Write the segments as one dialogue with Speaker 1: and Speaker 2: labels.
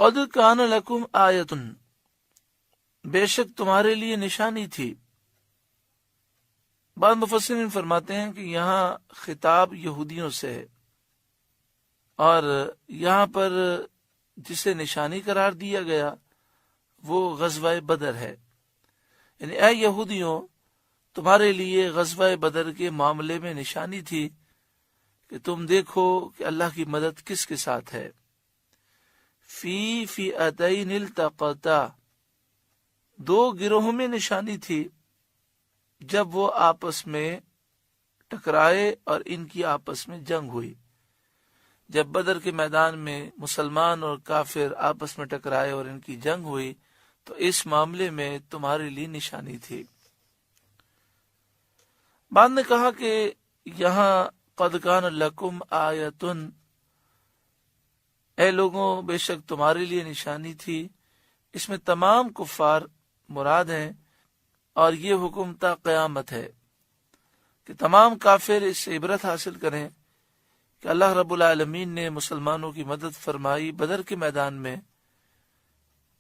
Speaker 1: قد کان لکم آیتن، بے شک تمہارے لیے نشانی تھی۔ بعض مفسرین فرماتے ہیں کہ یہاں خطاب یہودیوں سے ہے، اور یہاں پر جسے نشانی قرار دیا گیا وہ غزوہ بدر ہے۔ یعنی اے یہودیوں، تمہارے لیے غزوہ بدر کے معاملے میں نشانی تھی کہ تم دیکھو کہ اللہ کی مدد کس کے ساتھ ہے۔ فی فئتین التقطا، دو گروہوں میں نشانی تھی جب وہ آپس میں ٹکرائے اور ان کی آپس میں جنگ ہوئی۔ جب بدر کے میدان میں مسلمان اور کافر آپس میں ٹکرائے اور ان کی جنگ ہوئی تو اس معاملے میں تمہارے لیے نشانی تھی۔ بعد نے کہا کہ یہاں قد کان لکم آیتن، اے لوگوں بے شک تمہارے لیے نشانی تھی، اس میں تمام کفار مراد ہیں، اور یہ حکم تا قیامت ہے کہ تمام کافر اس سے عبرت حاصل کریں کہ اللہ رب العالمین نے مسلمانوں کی مدد فرمائی بدر کے میدان میں۔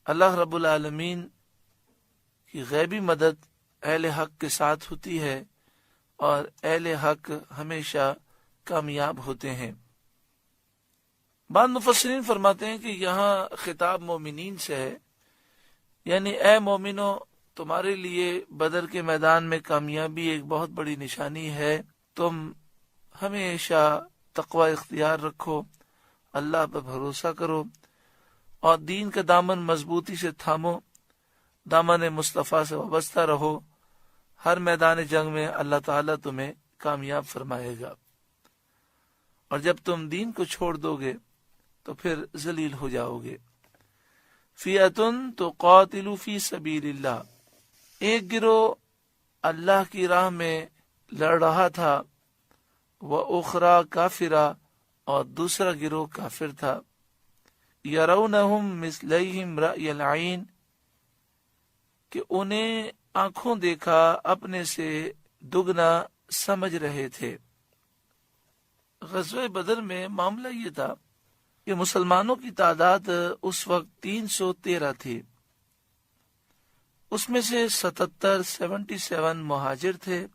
Speaker 1: اللہ رب العالمین کی غیبی مدد اہل حق کے ساتھ ہوتی ہے، اور اہل حق ہمیشہ کامیاب ہوتے ہیں۔ بعض مفسرین فرماتے ہیں کہ یہاں خطاب مومنین سے ہے، یعنی اے مومنو، تمہارے لیے بدر کے میدان میں کامیابی ایک بہت بڑی نشانی ہے، تم ہمیشہ تقوی اختیار رکھو، اللہ پر بھروسہ کرو، اور دین کا دامن مضبوطی سے تھامو، دامن مصطفیٰ سے وابستہ رہو، ہر میدان جنگ میں اللہ تعالیٰ تمہیں کامیاب فرمائے گا، اور جب تم دین کو چھوڑ دو گے تو پھر ذلیل ہو جاؤ گے۔ فئتن تقاتل فی سبیل اللہ، ایک گروہ اللہ کی راہ میں لڑ رہا تھا، وَأُخْرَى کافرہ، اور دوسرا گروہ کافر تھا، یرونہم مثلیہم رأی العین، کہ انہیں آنکھوں دیکھا اپنے سے دگنا سمجھ رہے تھے۔ غزوہ بدر میں معاملہ یہ تھا کہ مسلمانوں کی تعداد اس وقت 313 تھی، اس میں سے 77 مہاجر تھے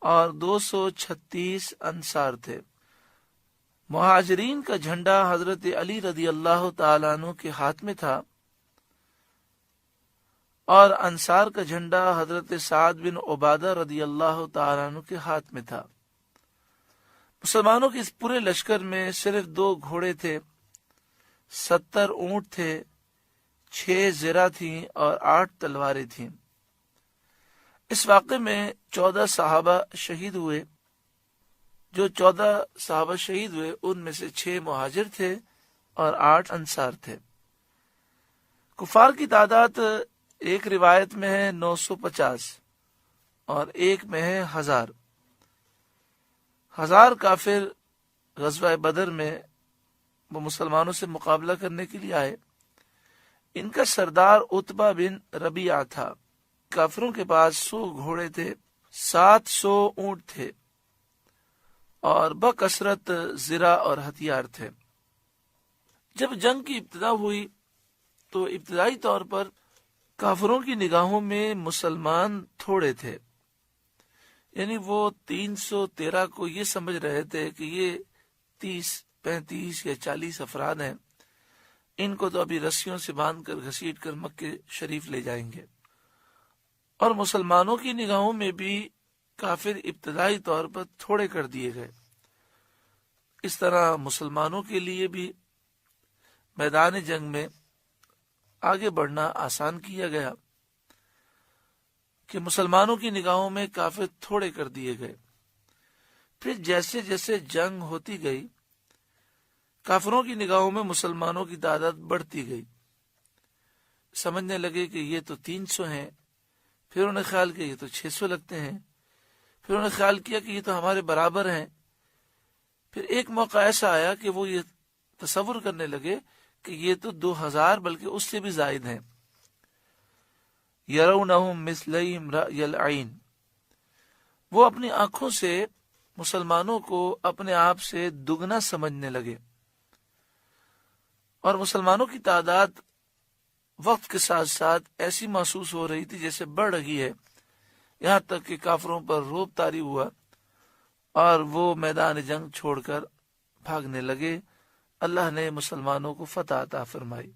Speaker 1: اور 236 انصار تھے۔ مہاجرین کا جھنڈا حضرت علی رضی اللہ تعالیٰ عنہ کے ہاتھ میں تھا، اور انصار کا جھنڈا حضرت سعد بن عبادہ رضی اللہ تعالیٰ عنہ کے ہاتھ میں تھا۔ مسلمانوں کے اس پورے لشکر میں صرف 2 گھوڑے تھے، 70 اونٹ تھے، 6 زرہ تھیں اور 8 تلواریں تھیں۔ اس واقعے میں 14 صحابہ شہید ہوئے۔ جو 14 صحابہ شہید ہوئے ان میں سے 6 مہاجر تھے اور 8 انصار تھے۔ کفار کی تعداد ایک روایت میں ہے 950 اور ایک میں ہے 1000۔ 1000 کافر غزوہ بدر میں وہ مسلمانوں سے مقابلہ کرنے کے لیے آئے۔ ان کا سردار عتبہ بن ربیعہ تھا۔ کافروں کے پاس 100 گھوڑے تھے، 700 اونٹ تھے، اور بکثرت زرہ اور ہتھیار تھے۔ جب جنگ کی ابتدا ہوئی تو ابتدائی طور پر کافروں کی نگاہوں میں مسلمان تھوڑے تھے، یعنی وہ 313 کو یہ سمجھ رہے تھے کہ یہ 30 35 یا 40 افراد ہیں، ان کو تو ابھی رسیوں سے باندھ کر گھسیٹ کر مکے شریف لے جائیں گے۔ اور مسلمانوں کی نگاہوں میں بھی کافر ابتدائی طور پر تھوڑے کر دیے گئے۔ اس طرح مسلمانوں کے لیے بھی میدان جنگ میں آگے بڑھنا آسان کیا گیا کہ مسلمانوں کی نگاہوں میں کافر تھوڑے کر دیے گئے۔ پھر جیسے جیسے جنگ ہوتی گئی، کافروں کی نگاہوں میں مسلمانوں کی تعداد بڑھتی گئی۔ سمجھنے لگے کہ یہ تو 300 ہیں، پھر انہیں خیال کیا یہ تو 600 لگتے ہیں، پھر انہیں خیال کیا کہ یہ تو ہمارے برابر ہیں۔ پھر ایک موقع ایسا آیا کہ وہ یہ تصور کرنے لگے کہ یہ تو 2000 بلکہ اس سے بھی زائد ہیں۔ یرونہم مثلیہم رأی العین، وہ اپنی آنکھوں سے مسلمانوں کو اپنے آپ سے دگنا سمجھنے لگے، اور مسلمانوں کی تعداد وقت کے ساتھ ساتھ ایسی محسوس ہو رہی تھی جیسے بڑھ رہی ہے، یہاں تک کہ کافروں پر رعب طاری ہوا اور وہ میدان جنگ چھوڑ کر بھاگنے لگے۔ اللہ نے مسلمانوں کو فتح عطا فرمائی۔